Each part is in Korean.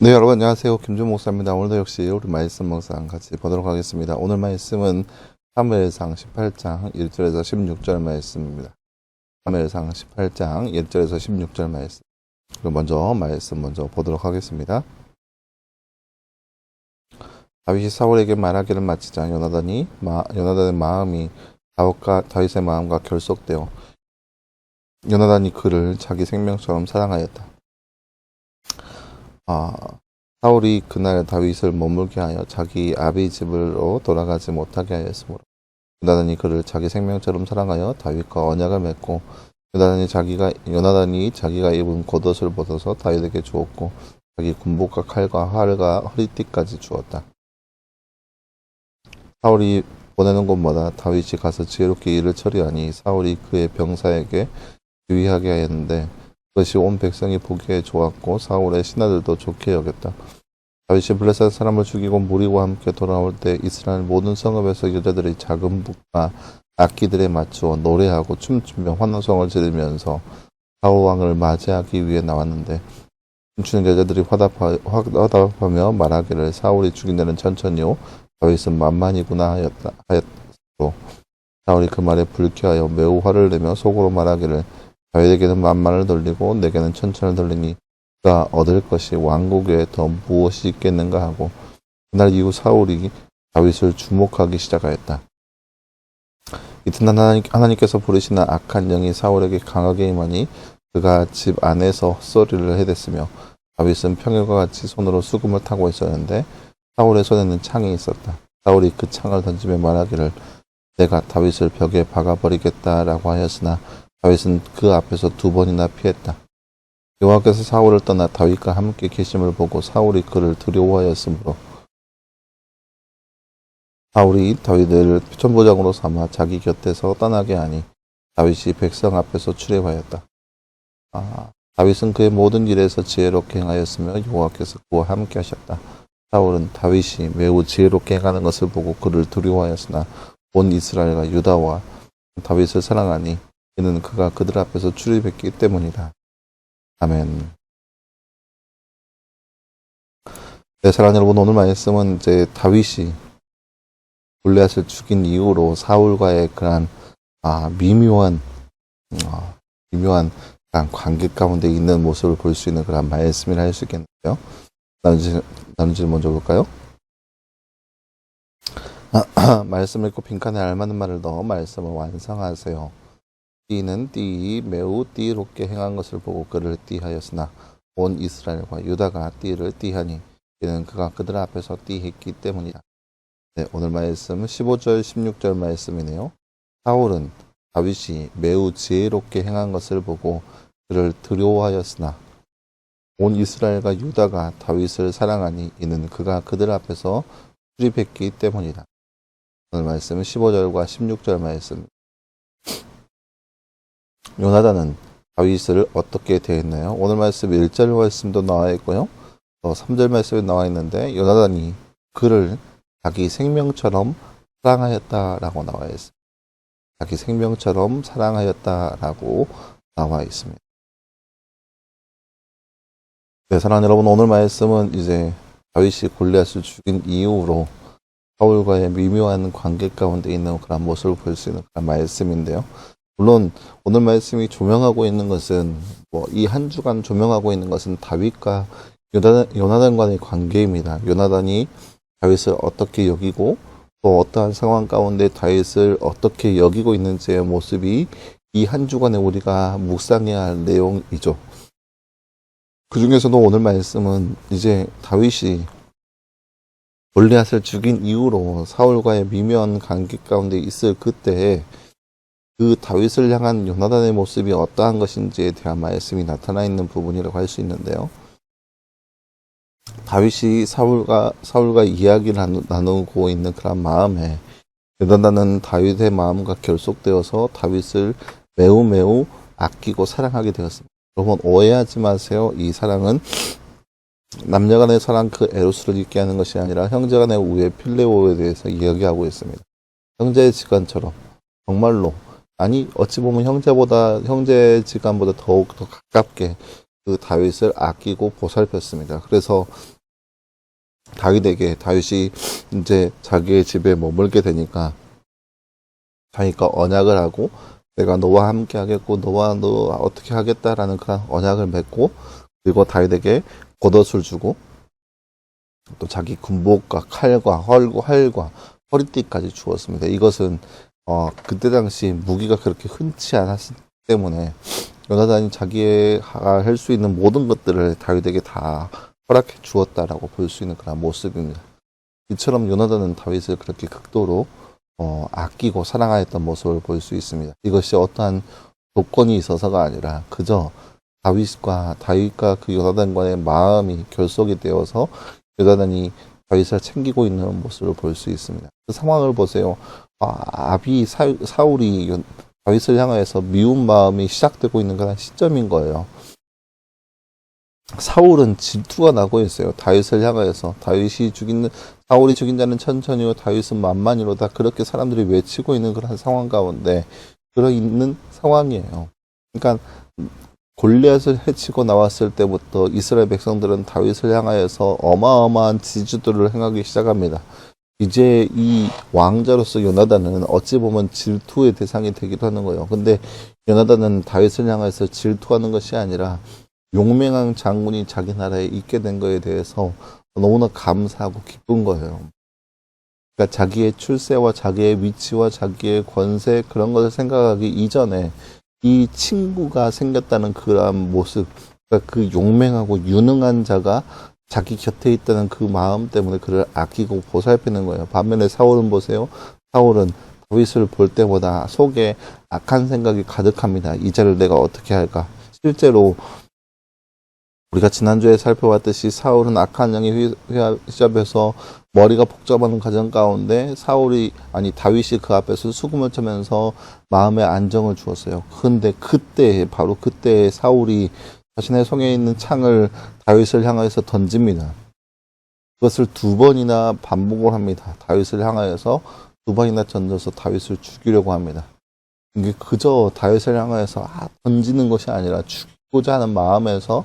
네, 여러분 안녕하세요. 김준 목사입니다. 오늘도 역시 우리 말씀 묵상 같이 보도록 하겠습니다. 오늘 말씀은 사무엘상 18장 1절에서 16절 말씀입니다. 사무엘상 18장 1절에서 16절 말씀. 그럼 먼저 보도록 하겠습니다. 다윗이 사울에게 말하기를 마치자 요나단의 마음이 다윗의 마음과 결속되어 요나단이 그를 자기 생명처럼 사랑하였다. 사울이 그날 다윗을 머물게 하여 자기 아비 집으로 돌아가지 못하게 하였으므로 요나단이 그를 자기 생명처럼 사랑하여 다윗과 언약을 맺고 요나단이 자기가 입은 겉옷을 벗어서 다윗에게 주었고 자기 군복과 칼과 활과 허리띠까지 주었다. 사울이 보내는 곳마다 다윗이 가서 지혜롭게 일을 처리하니 사울이 그의 병사에게 유의하게 하였는데 그것이 온 백성이 보기에 좋았고 사울의 신하들도 좋게 여겼다. 다윗이 블레셋 사람을 죽이고 무리와 함께 돌아올 때 이스라엘 모든 성읍에서 여자들이 작은 북과 악기들에 맞추어 노래하고 춤추며 환호성을 지르면서 사울 왕을 맞이하기 위해 나왔는데 춤추는 여자들이 화답하며 말하기를 사울이 죽인 데는 천천히요 다윗은 만만이구나 하였고 사울이 그 말에 불쾌하여 매우 화를 내며 속으로 말하기를 다윗에게는 만만을 돌리고 내게는 천천을 돌리니 그가 얻을 것이 왕국 외에 더 무엇이 있겠는가 하고 그날 이후 사울이 다윗을 주목하기 시작하였다. 이튿날 하나님께서 부르시는 악한 영이 사울에게 강하게 임하니 그가 집 안에서 헛소리를 해댔으며 다윗은 평일과 같이 손으로 수금을 타고 있었는데 사울의 손에는 창이 있었다. 사울이 그 창을 던지며 말하기를 내가 다윗을 벽에 박아버리겠다라고 하였으나 다윗은 그 앞에서 2번이나 피했다. 여호와께서 사울을 떠나 다윗과 함께 계심을 보고 사울이 그를 두려워하였으므로 사울이 다윗을 천부장으로 삼아 자기 곁에서 떠나게 하니 다윗이 백성 앞에서 출애하였다. 다윗은 그의 모든 일에서 지혜롭게 행하였으며 여호와께서 그와 함께 하셨다. 사울은 다윗이 매우 지혜롭게 행하는 것을 보고 그를 두려워하였으나 온 이스라엘과 유다와 다윗을 사랑하니 이는 그가 그들 앞에서 출입했기 때문이다. 아멘. 네, 사랑하는 여러분, 오늘 말씀은 이제 다윗이 골리앗을 죽인 이후로 사울과의 그런 미묘한 그런 관계 가운데 있는 모습을 볼 수 있는 그런 말씀이라 할 수 있겠는데요. 나누지 먼저 볼까요? 말씀 읽고 빈칸에 알맞는 말을 넣어 말씀을 완성하세요. 띠는 띠이 매우 띠롭게 행한 것을 보고 그를 띠하였으나 온 이스라엘과 유다가 띠를 띠하니 이는 그가 그들 앞에서 띠했기 때문이다. 네, 오늘 말씀은 15절 16절 말씀이네요. 사울은 다윗이 매우 지혜롭게 행한 것을 보고 그를 두려워하였으나 온 이스라엘과 유다가 다윗을 사랑하니 이는 그가 그들 앞에서 출입했기 때문이다. 오늘 말씀은 15절과 16절 말씀. 요나단은 다윗을 어떻게 대했나요? 오늘 말씀 1절 말씀도 나와 있고요. 3절 말씀에 나와 있는데 요나단이 그를 자기 생명처럼 사랑하였다라고 나와 있습니다. 자기 생명처럼 사랑하였다라고 나와 있습니다. 네, 사랑하는 여러분, 오늘 말씀은 이제 다윗이 골리앗을 죽인 이후로 사울과의 미묘한 관계 가운데 있는 그런 모습을 볼 수 있는 그런 말씀인데요. 물론 오늘 말씀이 조명하고 있는 것은 이 한 주간 조명하고 있는 것은 다윗과 요나단과의 관계입니다. 요나단이 다윗을 어떻게 여기고 또 어떠한 상황 가운데 다윗을 어떻게 여기고 있는지의 모습이 이 한 주간에 우리가 묵상해야 할 내용이죠. 그 중에서도 오늘 말씀은 이제 다윗이 골리앗을 죽인 이후로 사울과의 미묘한 관계 가운데 있을 그때에 그 다윗을 향한 요나단의 모습이 어떠한 것인지에 대한 말씀이 나타나 있는 부분이라고 할 수 있는데요. 다윗이 사울과 이야기를 나누고 있는 그런 마음에 요나단은 다윗의 마음과 결속되어서 다윗을 매우 아끼고 사랑하게 되었습니다. 여러분 오해하지 마세요. 이 사랑은 남녀간의 사랑 그 에로스를 있게 하는 것이 아니라 형제간의 우애 필레오에 대해서 이야기하고 있습니다. 형제의 지간처럼 정말로 어찌 보면 형제지간보다 더욱 더 가깝게 그 다윗을 아끼고 보살폈습니다. 그래서 다윗이 이제 자기의 집에 머물게 되니까 자기가 언약을 하고 내가 너와 함께 하겠고 너와 너 어떻게 하겠다라는 그런 언약을 맺고 그리고 다윗에게 겉옷을 주고 또 자기 군복과 칼과 활과 허리띠까지 주었습니다. 이것은 그때 당시 무기가 그렇게 흔치 않았기 때문에 요나단이 자기가 할 수 있는 모든 것들을 다윗에게 다 허락해 주었다라고 볼 수 있는 그런 모습입니다. 이처럼 요나단은 다윗을 그렇게 극도로 아끼고 사랑하였던 모습을 볼 수 있습니다. 이것이 어떠한 조건이 있어서가 아니라 그저 다윗과 그 요나단과의 마음이 결속이 되어서 요나단이 다윗을 챙기고 있는 모습을 볼 수 있습니다. 그 상황을 보세요. 사울이 다윗을 향하여서 미운 마음이 시작되고 있는 그런 시점인 거예요. 사울은 질투가 나고 있어요. 다윗을 향하여서 사울이 죽인 자는 천천히요 다윗은 만만히로다 그렇게 사람들이 외치고 있는 그런 상황 가운데 있는 상황이에요. 그러니까 골리앗을 해치고 나왔을 때부터 이스라엘 백성들은 다윗을 향하여서 어마어마한 지주들을 행하기 시작합니다. 이제 이 왕자로서 요나단은 어찌 보면 질투의 대상이 되기도 하는 거예요. 근데 요나단은 다윗을 향해서 질투하는 것이 아니라 용맹한 장군이 자기 나라에 있게 된 것에 대해서 너무나 감사하고 기쁜 거예요. 그러니까 자기의 출세와 자기의 위치와 자기의 권세 그런 것을 생각하기 이전에 이 친구가 생겼다는 그러한 모습, 그러니까 그 용맹하고 유능한 자가 자기 곁에 있다는 그 마음 때문에 그를 아끼고 보살피는 거예요. 반면에 사울은 보세요. 사울은 다윗을 볼 때보다 속에 악한 생각이 가득합니다. 이 자를 내가 어떻게 할까? 실제로 우리가 지난주에 살펴봤듯이 사울은 악한 영이 휘잡혀서 머리가 복잡한 과정 가운데 다윗이 그 앞에서 수금을 쳐면서 마음의 안정을 주었어요. 근데 바로 그때 사울이 자신의 손에 있는 창을 다윗을 향하여서 던집니다. 그것을 2번이나 반복을 합니다. 다윗을 향하여서 2번이나 던져서 다윗을 죽이려고 합니다. 이게 그저 다윗을 향하여서 던지는 것이 아니라 죽이고자 하는 마음에서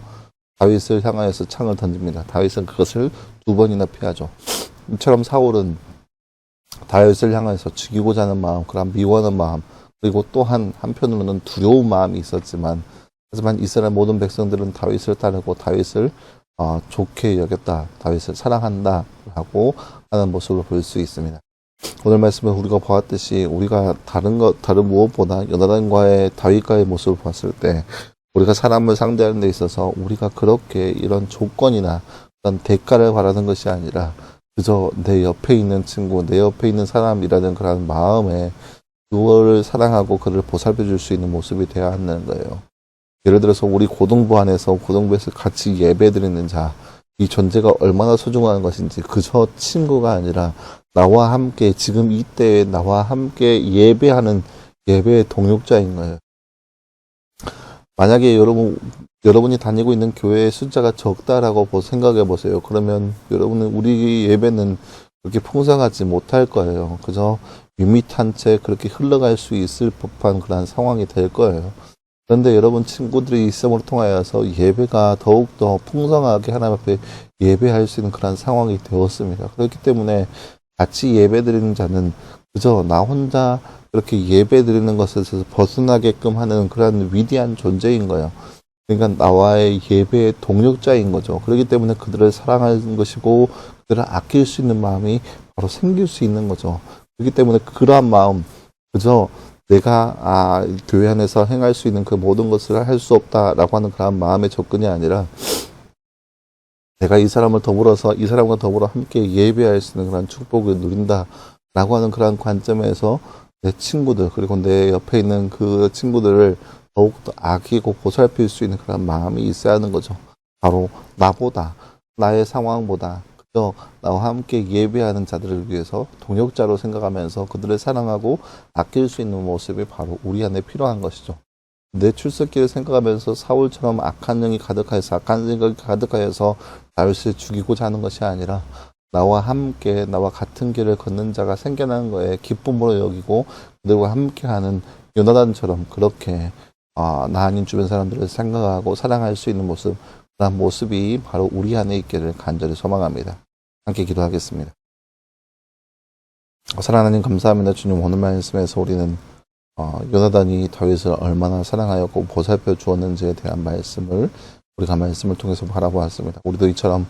다윗을 향하여서 창을 던집니다. 다윗은 그것을 2번이나 피하죠. 이처럼 사울은 다윗을 향해서 죽이고자 하는 마음, 그런 미워하는 마음, 그리고 또한 한편으로는 두려운 마음이 있었지만 하지만 이스라엘 모든 백성들은 다윗을 따르고 다윗을 좋게 여겼다, 다윗을 사랑한다 라고 하는 모습을 볼 수 있습니다. 오늘 말씀은 우리가 보았듯이 우리가 다른 무엇보다 요나단과의 다윗과의 모습을 봤을 때 우리가 사람을 상대하는 데 있어서 우리가 그렇게 이런 조건이나 어떤 대가를 바라는 것이 아니라 그저 내 옆에 있는 친구, 내 옆에 있는 사람이라는 그런 마음에 그거를 사랑하고 그를 보살펴 줄 수 있는 모습이 되어야 하는 거예요. 예를 들어서 우리 고등부에서 같이 예배 드리는 자, 이 존재가 얼마나 소중한 것인지 그저 친구가 아니라 나와 함께 지금 이때에 나와 함께 예배하는 예배의 동역자인 거예요. 만약에 여러분이 다니고 있는 교회의 숫자가 적다라고 생각해 보세요. 그러면 우리 예배는 그렇게 풍성하지 못할 거예요. 그저 밋밋한 채 그렇게 흘러갈 수 있을 법한 그런 상황이 될 거예요. 그런데 여러분 친구들이 있음으로 통하여서 예배가 더욱더 풍성하게 하나님 앞에 예배할 수 있는 그런 상황이 되었습니다. 그렇기 때문에 같이 예배 드리는 자는 그저 나 혼자 그렇게 예배 드리는 것에서 벗어나게끔 하는 그런 위대한 존재인 거예요. 그러니까 나와의 예배의 동력자인 거죠. 그렇기 때문에 그들을 사랑하는 것이고 그들을 아낄 수 있는 마음이 바로 생길 수 있는 거죠. 그렇기 때문에 그러한 마음, 그저 내가 교회 안에서 행할 수 있는 그 모든 것을 할 수 없다라고 하는 그런 마음의 접근이 아니라 내가 이 사람과 더불어 함께 예배할 수 있는 그런 축복을 누린다라고 하는 그런 관점에서 내 친구들 그리고 내 옆에 있는 그 친구들을 더욱더 아끼고 보살필 수 있는 그런 마음이 있어야 하는 거죠. 바로 나의 상황보다 그저 나와 함께 예배하는 자들을 위해서 동역자로 생각하면서 그들을 사랑하고 아낄 수 있는 모습이 바로 우리 안에 필요한 것이죠. 내 출석기를 생각하면서 사울처럼 악한 영이 가득하여서 악한 생각이 가득하여서 다윗을 죽이고자 하는 것이 아니라 나와 같은 길을 걷는 자가 생겨나는 거에 기쁨으로 여기고 그들과 함께하는 요나단처럼 그렇게 나 아닌 주변 사람들을 생각하고 사랑할 수 있는 모습, 그런 모습이 바로 우리 안에 있기를 간절히 소망합니다. 함께 기도하겠습니다. 사랑하는 하나님 감사합니다. 주님, 오늘 말씀에서 우리는 요나단이 다윗을 얼마나 사랑하였고 보살펴 주었는지에 대한 말씀을 우리가 말씀을 통해서 바라보았습니다. 우리도 이처럼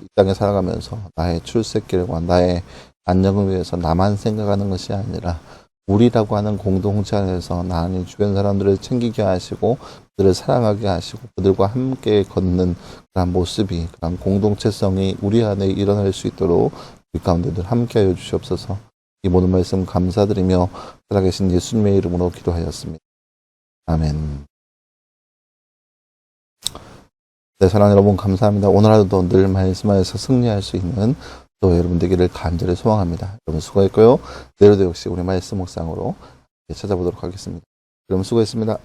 이 땅에 살아가면서 나의 출세길과 나의 안정을 위해서 나만 생각하는 것이 아니라 우리라고 하는 공동체 안에서 나 아닌 주변 사람들을 챙기게 하시고 그들을 사랑하게 하시고 그들과 함께 걷는 그런 모습이, 그런 공동체성이 우리 안에 일어날 수 있도록 우리 가운데 늘 함께하여 주시옵소서. 이 모든 말씀 감사드리며 살아계신 예수님의 이름으로 기도하였습니다. 아멘. 네, 사랑하는 여러분 감사합니다. 오늘 하루도 늘 말씀하여서 승리할 수 있는 또 여러분 되기를 간절히 소망합니다. 여러분 수고했고요. 내일도 역시 우리 말씀 묵상으로 찾아보도록 하겠습니다. 여러분 수고했습니다.